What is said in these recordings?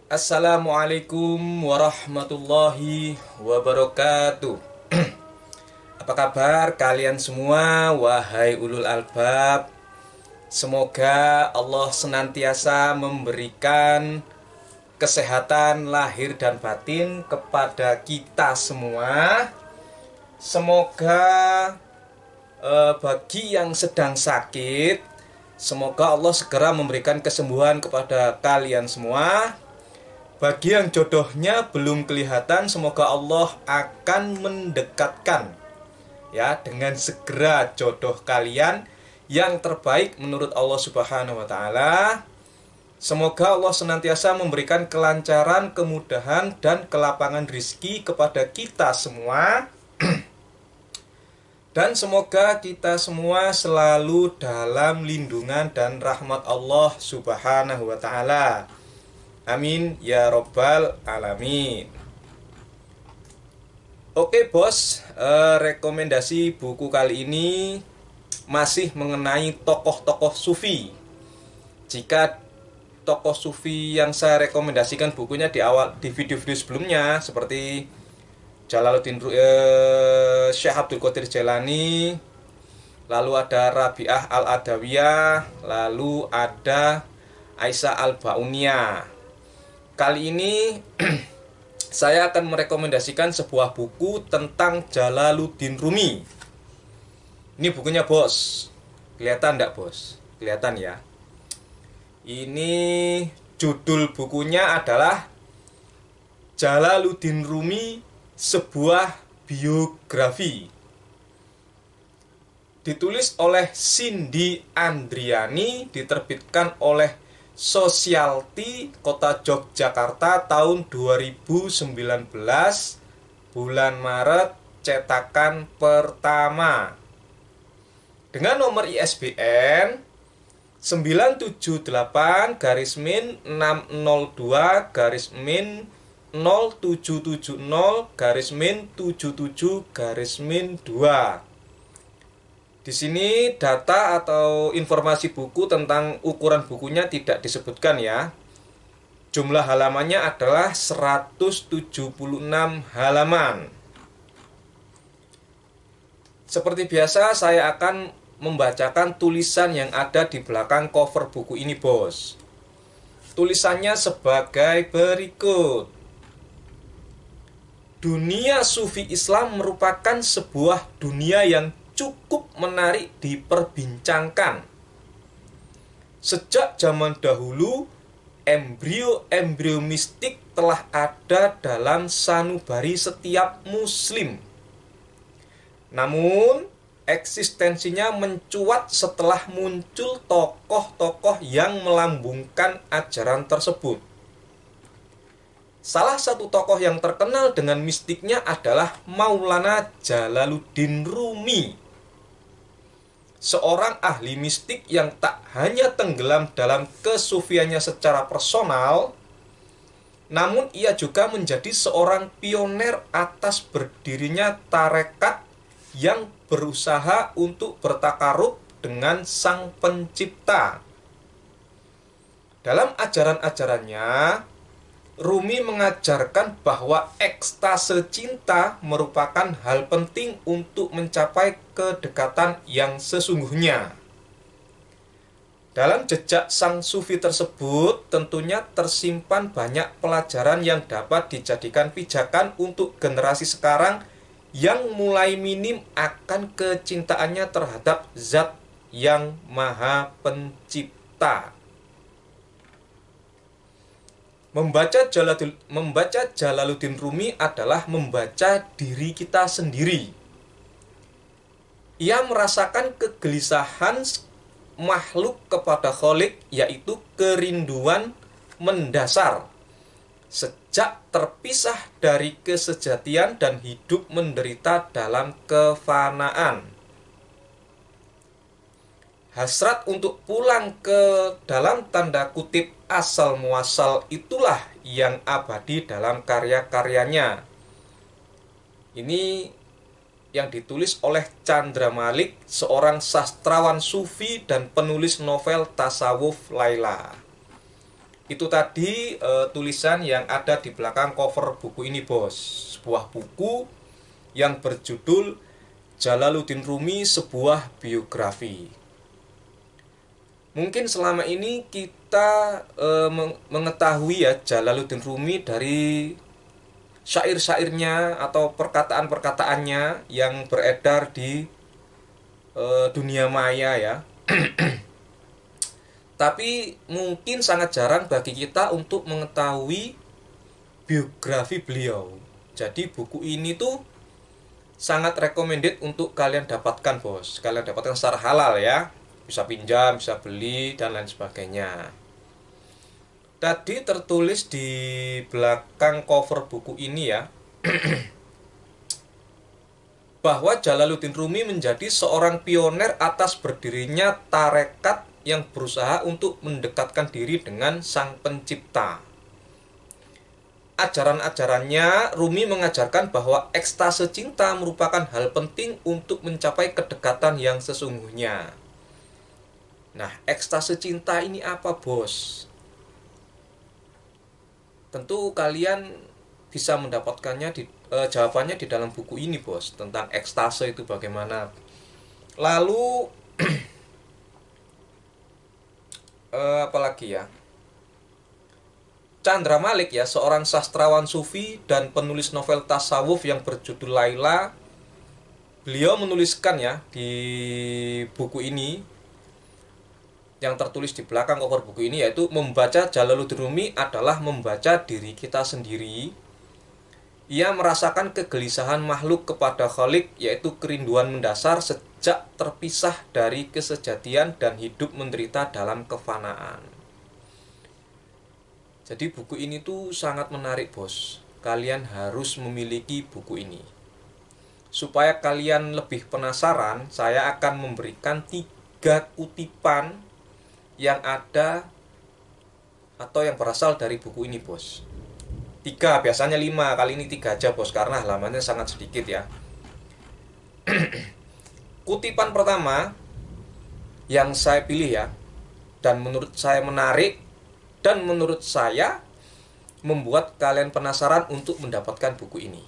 Assalamualaikum warahmatullahi wabarakatuh. Apa kabar kalian semua, wahai ulul albab? Semoga Allah senantiasa memberikan kesehatan lahir dan batin kepada kita semua. Semoga bagi yang sedang sakit, semoga Allah segera memberikan kesembuhan kepada kalian semua. Bagi yang jodohnya belum kelihatan, semoga Allah akan mendekatkan ya dengan segera jodoh kalian yang terbaik menurut Allah Subhanahu wa taala. Semoga Allah senantiasa memberikan kelancaran, kemudahan dan kelapangan rizki kepada kita semua. Dan semoga kita semua selalu dalam lindungan dan rahmat Allah Subhanahu wa taala. Amin ya robbal alamin. Oke bos, rekomendasi buku kali ini masih mengenai tokoh-tokoh sufi. Jika tokoh sufi yang saya rekomendasikan bukunya di video-video sebelumnya seperti Syekh Abdul Qadir Jailani, lalu ada Rabi'ah Al-Adawiyah, lalu ada Aisyah Al-Bauniyah. Kali ini saya akan merekomendasikan sebuah buku tentang Jalaluddin Rumi. Ini bukunya bos. Kelihatan enggak bos? Kelihatan ya. Ini judul bukunya adalah Jalaluddin Rumi, sebuah biografi. Ditulis oleh Cindy Andriani, diterbitkan oleh Sosialty Kota Yogyakarta tahun 2019, bulan Maret, cetakan pertama. Dengan nomor ISBN 978-00770-77-2. Di sini data atau informasi buku tentang ukuran bukunya tidak disebutkan ya. Jumlah halamannya adalah 176 halaman. Seperti biasa saya akan membacakan tulisan yang ada di belakang cover buku ini bos. Tulisannya sebagai berikut. Dunia Sufi Islam merupakan sebuah dunia yang cukup menarik diperbincangkan. Sejak zaman dahulu, embrio-embrio mistik telah ada dalam sanubari setiap muslim. Namun, eksistensinya mencuat setelah muncul tokoh-tokoh yang melambungkan ajaran tersebut. Salah satu tokoh yang terkenal dengan mistiknya adalah Maulana Jalaluddin Rumi. Seorang ahli mistik yang tak hanya tenggelam dalam kesufiannya secara personal, namun ia juga menjadi seorang pioner atas berdirinya tarekat yang berusaha untuk bertakarub dengan Sang Pencipta. Dalam ajaran-ajarannya, Rumi mengajarkan bahwa ekstase cinta merupakan hal penting untuk mencapai kedekatan yang sesungguhnya. Dalam jejak sang sufi tersebut tentunya tersimpan banyak pelajaran yang dapat dijadikan pijakan untuk generasi sekarang yang mulai minim akan kecintaannya terhadap Zat yang Maha Pencipta. Membaca Jalaluddin Rumi adalah membaca diri kita sendiri. Ia merasakan kegelisahan makhluk kepada Khalik, yaitu kerinduan mendasar. Sejak terpisah dari kesejatian dan hidup menderita dalam kefanaan. Hasrat untuk pulang ke dalam tanda kutip asal muasal itulah yang abadi dalam karya-karyanya. Ini yang ditulis oleh Chandra Malik, seorang sastrawan sufi dan penulis novel tasawuf Laila. Itu tadi tulisan yang ada di belakang cover buku ini, bos. Sebuah buku yang berjudul Jalaluddin Rumi, sebuah biografi. Mungkin selama ini kita mengetahui ya Jalaluddin Rumi dari syair-syairnya atau perkataan-perkataannya yang beredar di dunia maya ya. Tapi mungkin sangat jarang bagi kita untuk mengetahui biografi beliau. Jadi buku ini tuh sangat recommended untuk kalian dapatkan, bos. Kalian dapatkan secara halal ya. Bisa pinjam, bisa beli, dan lain sebagainya. Tadi tertulis di belakang cover buku ini ya, bahwa Jalaluddin Rumi menjadi seorang pioner atas berdirinya tarekat yang berusaha untuk mendekatkan diri dengan Sang Pencipta. Ajaran-ajarannya, Rumi mengajarkan bahwa ekstase cinta merupakan hal penting untuk mencapai kedekatan yang sesungguhnya. Nah, ekstase cinta ini apa, bos? Tentu kalian bisa mendapatkannya jawabannya di dalam buku ini, bos, tentang ekstase itu bagaimana. Lalu apalagi ya, Chandra Malik ya, seorang sastrawan sufi dan penulis novel tasawuf yang berjudul Laila. Beliau menuliskan ya di buku ini, yang tertulis di belakang cover buku ini, yaitu membaca Jalaluddin Rumi adalah membaca diri kita sendiri. Ia merasakan kegelisahan makhluk kepada Khalik, yaitu kerinduan mendasar sejak terpisah dari kesejatian dan hidup menderita dalam kefanaan. Jadi buku ini tuh sangat menarik, bos. Kalian harus memiliki buku ini. Supaya kalian lebih penasaran, saya akan memberikan 3 kutipan yang ada atau yang berasal dari buku ini, bos. 3, biasanya 5, kali ini 3 aja, bos, karena halamannya sangat sedikit ya. Kutipan pertama yang saya pilih ya, dan menurut saya menarik, dan menurut saya membuat kalian penasaran untuk mendapatkan buku ini,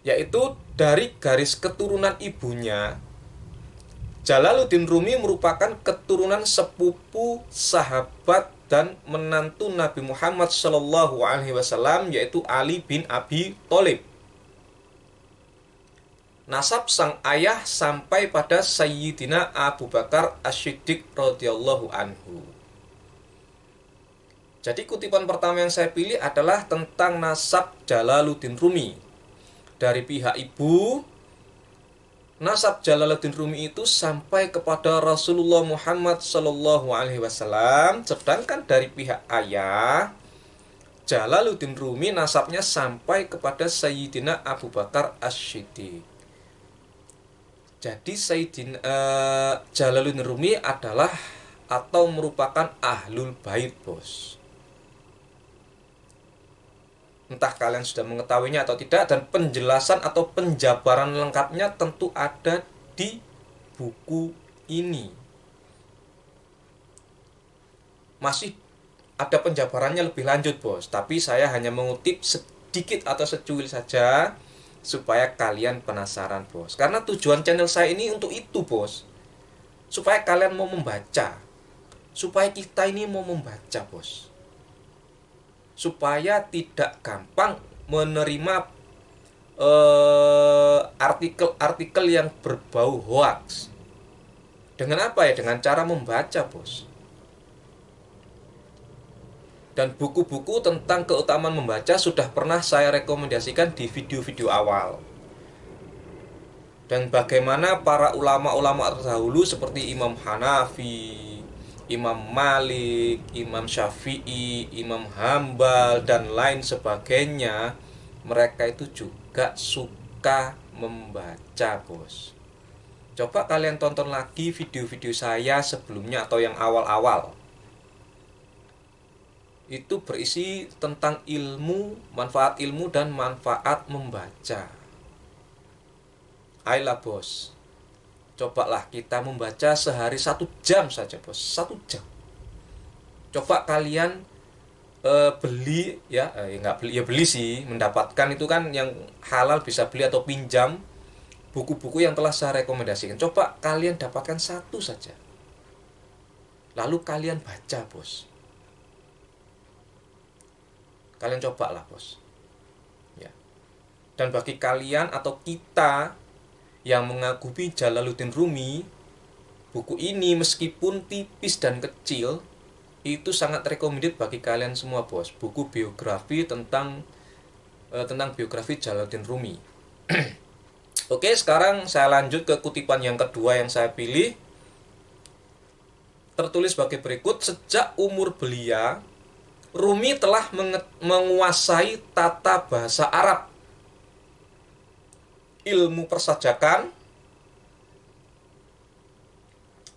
yaitu dari garis keturunan ibunya. Jalaluddin Rumi merupakan keturunan sepupu, sahabat, dan menantu Nabi Muhammad SAW, yaitu Ali bin Abi Thalib. Nasab sang ayah sampai pada Sayyidina Abu Bakar As-Siddiq radhiyallahu anhu. Jadi kutipan pertama yang saya pilih adalah tentang nasab Jalaluddin Rumi. Dari pihak ibu, nasab Jalaluddin Rumi itu sampai kepada Rasulullah Muhammad SAW. Sedangkan dari pihak ayah, Jalaluddin Rumi nasabnya sampai kepada Sayyidina Abu Bakar As-Siddiq. Jadi Jalaluddin Rumi adalah atau merupakan ahlul bait, bos. Entah kalian sudah mengetahuinya atau tidak, dan penjelasan atau penjabaran lengkapnya tentu ada di buku ini. Masih ada penjabarannya lebih lanjut, bos, tapi saya hanya mengutip sedikit atau secuil saja supaya kalian penasaran, bos. Karena tujuan channel saya ini untuk itu, bos. Supaya kalian mau membaca. Supaya kita ini mau membaca, bos. Supaya tidak gampang menerima artikel-artikel yang berbau hoax. Dengan apa ya? Dengan cara membaca, bos. Dan buku-buku tentang keutamaan membaca sudah pernah saya rekomendasikan di video-video awal. Dan bagaimana para ulama-ulama terdahulu seperti Imam Hanafi, Imam Malik, Imam Syafi'i, Imam Hambal, dan lain sebagainya, mereka itu juga suka membaca, bos. Coba kalian tonton lagi video-video saya sebelumnya atau yang awal-awal. Itu berisi tentang ilmu, manfaat ilmu, dan manfaat membaca. Ayolah, bos. Cobalah kita membaca sehari 1 jam saja, bos. 1 jam. Coba kalian beli ya, nggak beli ya, beli sih, mendapatkan itu kan yang halal, bisa beli atau pinjam buku-buku yang telah saya rekomendasikan. Coba kalian dapatkan satu saja, lalu kalian baca, bos. Kalian cobalah, bos, ya. Dan bagi kalian atau kita yang mengagumi Jalaluddin Rumi, buku ini meskipun tipis dan kecil, itu sangat recommended bagi kalian semua, bos. Buku biografi tentang biografi Jalaluddin Rumi. Oke, sekarang saya lanjut ke kutipan yang kedua yang saya pilih. Tertulis sebagai berikut: sejak umur belia, Rumi telah menguasai tata bahasa Arab, ilmu persajakan,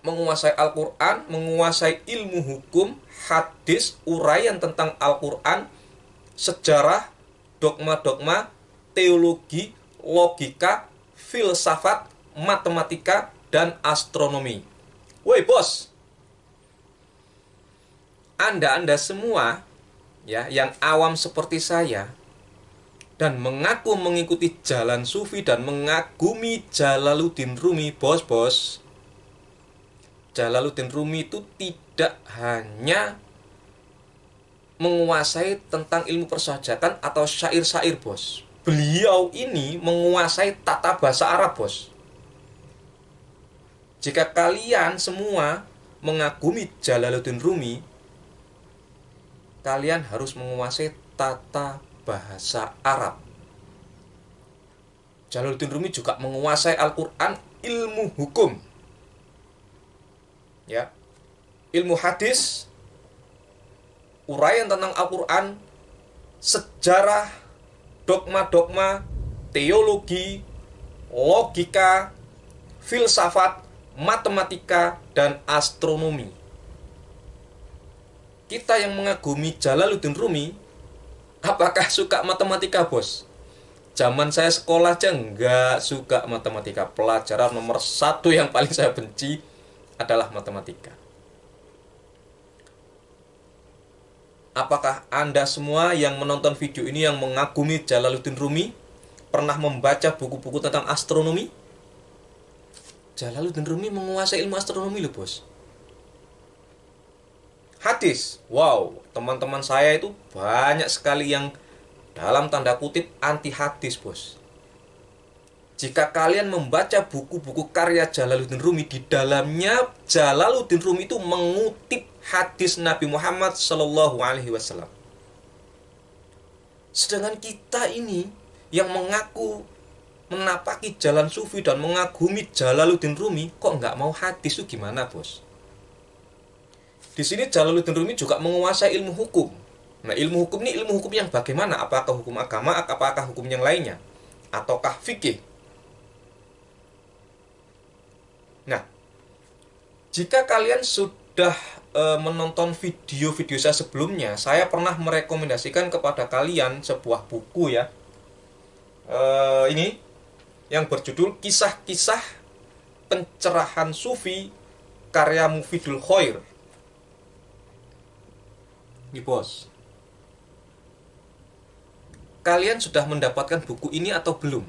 menguasai Al-Quran, menguasai ilmu hukum, hadis, uraian tentang Al-Quran, sejarah, dogma-dogma, teologi, logika, filsafat, matematika, dan astronomi. Woi bos, Anda semua ya, yang awam seperti saya dan mengaku mengikuti jalan sufi dan mengagumi Jalaluddin Rumi, bos, Jalaluddin Rumi itu tidak hanya menguasai tentang ilmu persajakan atau syair-syair, bos. Beliau ini menguasai tata bahasa Arab, bos. Jika kalian semua mengagumi Jalaluddin Rumi, kalian harus menguasai tata bahasa Arab. Jalaluddin Rumi juga menguasai Al-Quran, ilmu hukum, ya, ilmu hadis, uraian tentang Al-Quran, sejarah, dogma-dogma, teologi, logika, filsafat, matematika, dan astronomi. Kita yang mengagumi Jalaluddin Rumi, apakah suka matematika, bos? Zaman saya sekolah aja nggak suka matematika. Pelajaran nomor 1 yang paling saya benci adalah matematika. Apakah Anda semua yang menonton video ini yang mengagumi Jalaluddin Rumi pernah membaca buku-buku tentang astronomi? Jalaluddin Rumi menguasai ilmu astronomi loh, bos. Hadis, wow, teman-teman saya itu banyak sekali yang dalam tanda kutip anti hadis, bos. Jika kalian membaca buku-buku karya Jalaluddin Rumi, di dalamnya Jalaluddin Rumi itu mengutip hadis Nabi Muhammad SAW. Sedangkan kita ini yang mengaku menapaki jalan sufi dan mengagumi Jalaluddin Rumi, kok nggak mau hadis, itu gimana, bos? Di sini Jalaluddin Rumi juga menguasai ilmu hukum. Nah, ilmu hukum ini ilmu hukum yang bagaimana? Apakah hukum agama, apakah hukum yang lainnya? Ataukah fikih? Nah, jika kalian sudah menonton video-video saya sebelumnya, saya pernah merekomendasikan kepada kalian sebuah buku ya. Ini yang berjudul Kisah-Kisah Pencerahan Sufi karya Mufidul Khair. Ini, bos. Kalian sudah mendapatkan buku ini atau belum?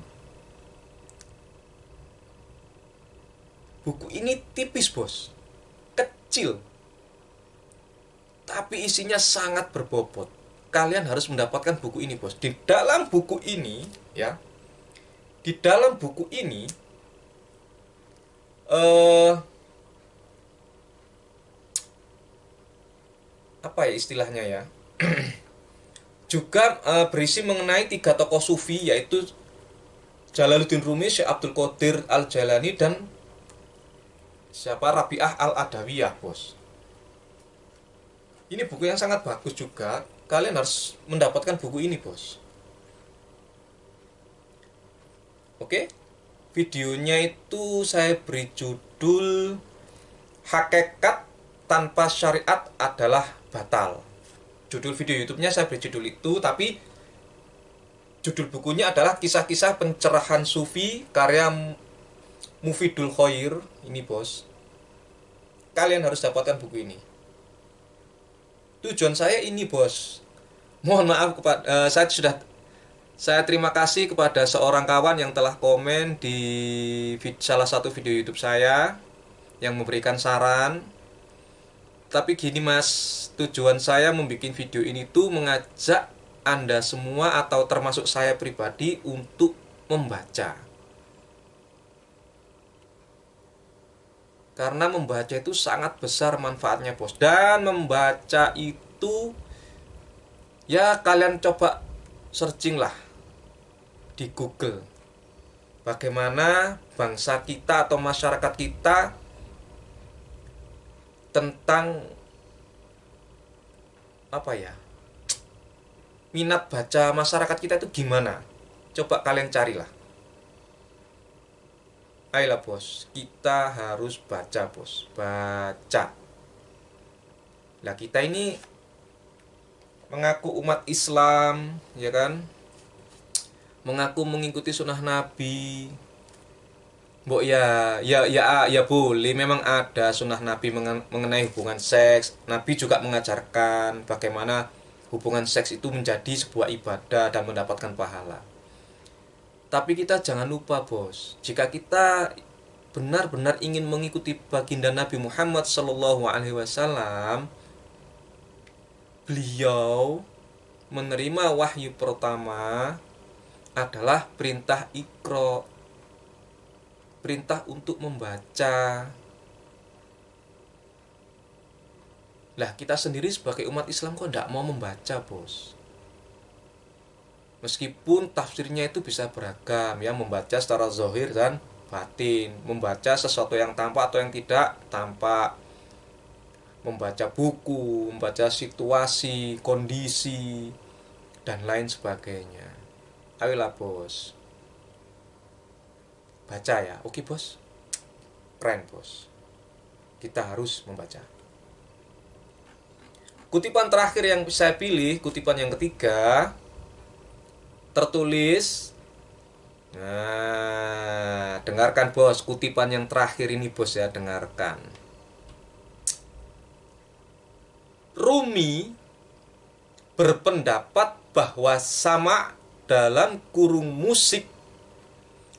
Buku ini tipis, bos. Kecil. Tapi isinya sangat berbobot. Kalian harus mendapatkan buku ini, bos. Di dalam buku ini, ya. Di dalam buku ini apa ya istilahnya ya? Juga berisi mengenai 3 tokoh sufi, yaitu Jalaluddin Rumi, Syekh Abdul Qadir Al-Jailani, dan Rabi'ah Al-Adawiyah, bos. Ini buku yang sangat bagus juga. Kalian harus mendapatkan buku ini, bos. Oke? Videonya itu saya beri judul Hakikat Tanpa Syariat Adalah Batal. Judul video YouTube-nya saya beri judul itu, tapi judul bukunya adalah Kisah-Kisah Pencerahan Sufi karya Mufidul Khair. Ini, bos. Kalian harus dapatkan buku ini. Tujuan saya ini, Bos. Mohon maaf kepada saya terima kasih kepada seorang kawan yang telah komen di salah satu video YouTube saya yang memberikan saran. Tapi gini Mas, tujuan saya membuat video ini tuh mengajak Anda semua atau termasuk saya pribadi untuk membaca. Karena membaca itu sangat besar manfaatnya, Bos. Dan membaca itu ya kalian coba searching lah di Google. Bagaimana bangsa kita atau masyarakat kita tentang apa ya? Minat baca masyarakat kita itu gimana? Coba kalian carilah. Ayolah bos, kita harus baca bos, baca. Lah kita ini mengaku umat Islam, ya kan? Mengaku mengikuti sunnah Nabi. Mbok ya boleh, memang ada sunnah Nabi mengenai hubungan seks. Nabi juga mengajarkan bagaimana hubungan seks itu menjadi sebuah ibadah dan mendapatkan pahala. Tapi kita jangan lupa bos, jika kita benar-benar ingin mengikuti baginda Nabi Muhammad SAW, beliau menerima wahyu pertama adalah perintah Iqra, perintah untuk membaca. Lah kita sendiri sebagai umat Islam kok tidak mau membaca bos? Meskipun tafsirnya itu bisa beragam, ya, membaca secara zahir dan batin, membaca sesuatu yang tampak atau yang tidak tampak, membaca buku, membaca situasi, kondisi, dan lain sebagainya. Ayolah bos, baca ya, oke bos, keren bos, kita harus membaca. Kutipan terakhir yang saya pilih, kutipan yang ketiga, tertulis. Nah, dengarkan bos, kutipan yang terakhir ini bos ya, dengarkan. Rumi berpendapat bahwa sama dalam kurung musik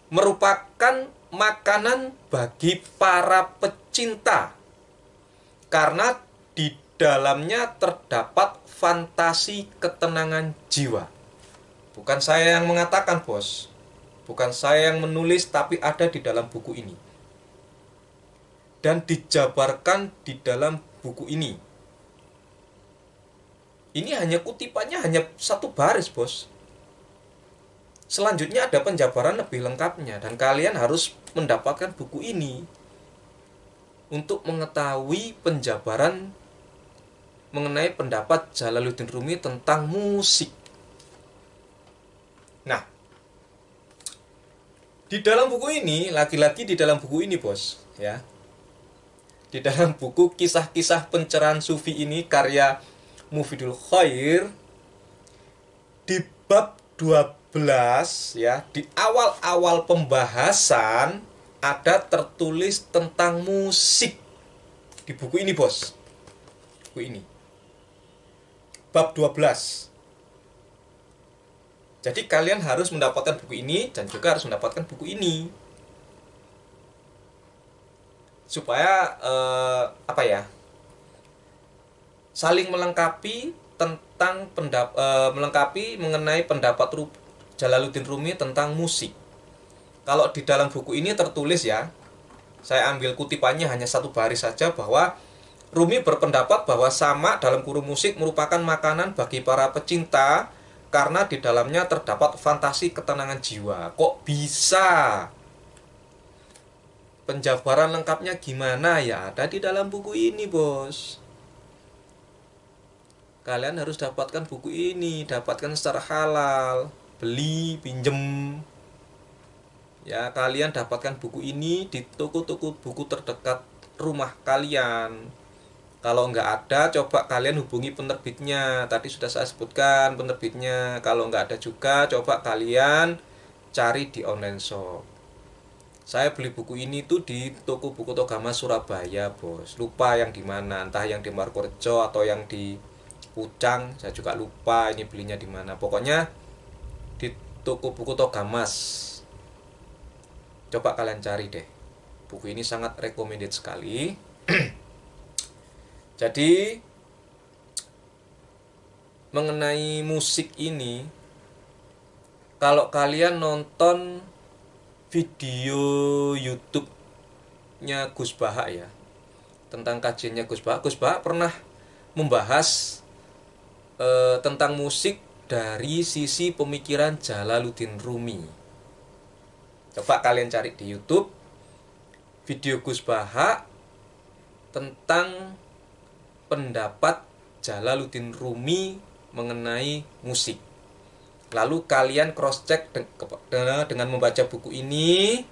merupakan makanan bagi para pecinta karena di dalamnya terdapat fantasi ketenangan jiwa. Bukan saya yang mengatakan bos, bukan saya yang menulis, tapi ada di dalam buku ini dan dijabarkan di dalam buku ini. Ini hanya kutipannya, hanya satu baris bos. Selanjutnya ada penjabaran lebih lengkapnya, dan kalian harus mendapatkan buku ini untuk mengetahui penjabaran mengenai pendapat Jalaluddin Rumi tentang musik. Nah, di dalam buku ini, lagi-lagi di dalam buku ini bos, ya, di dalam buku kisah-kisah pencerahan sufi ini karya Mufidul Khair, di bab 12 ya, di awal-awal pembahasan ada tertulis tentang musik di buku ini bos. Buku ini bab 12. Jadi kalian harus mendapatkan buku ini dan juga harus mendapatkan buku ini supaya saling melengkapi tentang melengkapi mengenai pendapat Jalaluddin Rumi tentang musik. Kalau di dalam buku ini tertulis ya, saya ambil kutipannya hanya satu baris saja, bahwa Rumi berpendapat bahwa sama dalam kurung musik merupakan makanan bagi para pecinta karena di dalamnya terdapat fantasi ketenangan jiwa. Kok bisa? Penjabaran lengkapnya gimana ya? Ada di dalam buku ini, bos. Kalian harus dapatkan buku ini, dapatkan secara halal, beli, pinjem. Ya, kalian dapatkan buku ini di toko-toko buku terdekat rumah kalian. Kalau nggak ada, coba kalian hubungi penerbitnya. Tadi sudah saya sebutkan penerbitnya. Kalau nggak ada juga, coba kalian cari di online shop. Saya beli buku ini tuh di toko buku Togama Surabaya, bos. Lupa yang di mana, entah yang di Margorejo atau yang di Pucang, saya juga lupa ini belinya di mana. Pokoknya di toko buku Togamas. Coba kalian cari deh. Buku ini sangat recommended sekali. Jadi mengenai musik ini, kalau kalian nonton video YouTube-nya Gus Bahak ya, tentang kajiannya Gus Bahak pernah membahas tentang musik dari sisi pemikiran Jalaluddin Rumi. Coba kalian cari di YouTube video Gus Bahak tentang pendapat Jalaluddin Rumi mengenai musik. Lalu kalian cross check dengan membaca buku ini.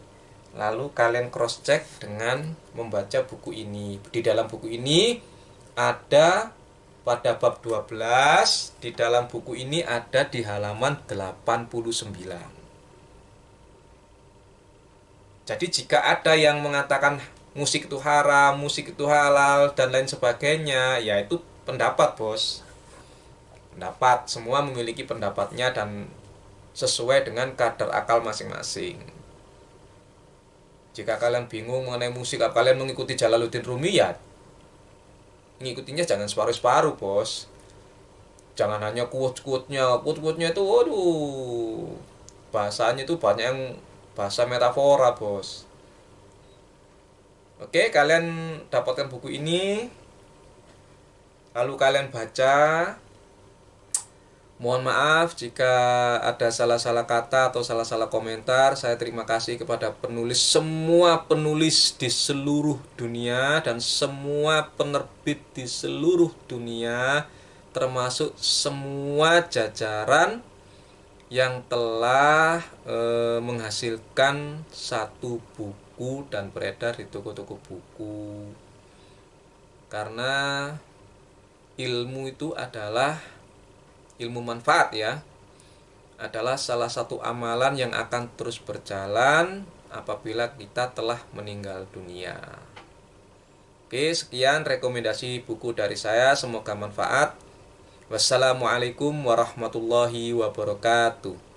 Lalu kalian cross check dengan membaca buku ini. Di dalam buku ini ada pada bab 12, di dalam buku ini ada di halaman 89. Jadi jika ada yang mengatakan musik itu haram, musik itu halal dan lain sebagainya, ya itu pendapat, bos. Pendapat, semua memiliki pendapatnya dan sesuai dengan kadar akal masing-masing. Jika kalian bingung mengenai musik, kalian mengikuti Jalaluddin Rumi, ya ngikutinya jangan separuh-separuh, bos. Jangan hanya quote-quote-nya itu, waduh, bahasanya itu banyak yang bahasa metafora, bos. Oke, kalian dapatkan buku ini, lalu kalian baca. Mohon maaf jika ada salah-salah kata atau salah-salah komentar. Saya terima kasih kepada semua penulis di seluruh dunia dan semua penerbit di seluruh dunia, termasuk semua jajaran yang telah menghasilkan satu buku dan beredar di toko-toko buku. Karena ilmu itu adalah ilmu manfaat ya, adalah salah satu amalan yang akan terus berjalan apabila kita telah meninggal dunia. Oke, sekian rekomendasi buku dari saya, semoga manfaat. Wassalamualaikum warahmatullahi wabarakatuh.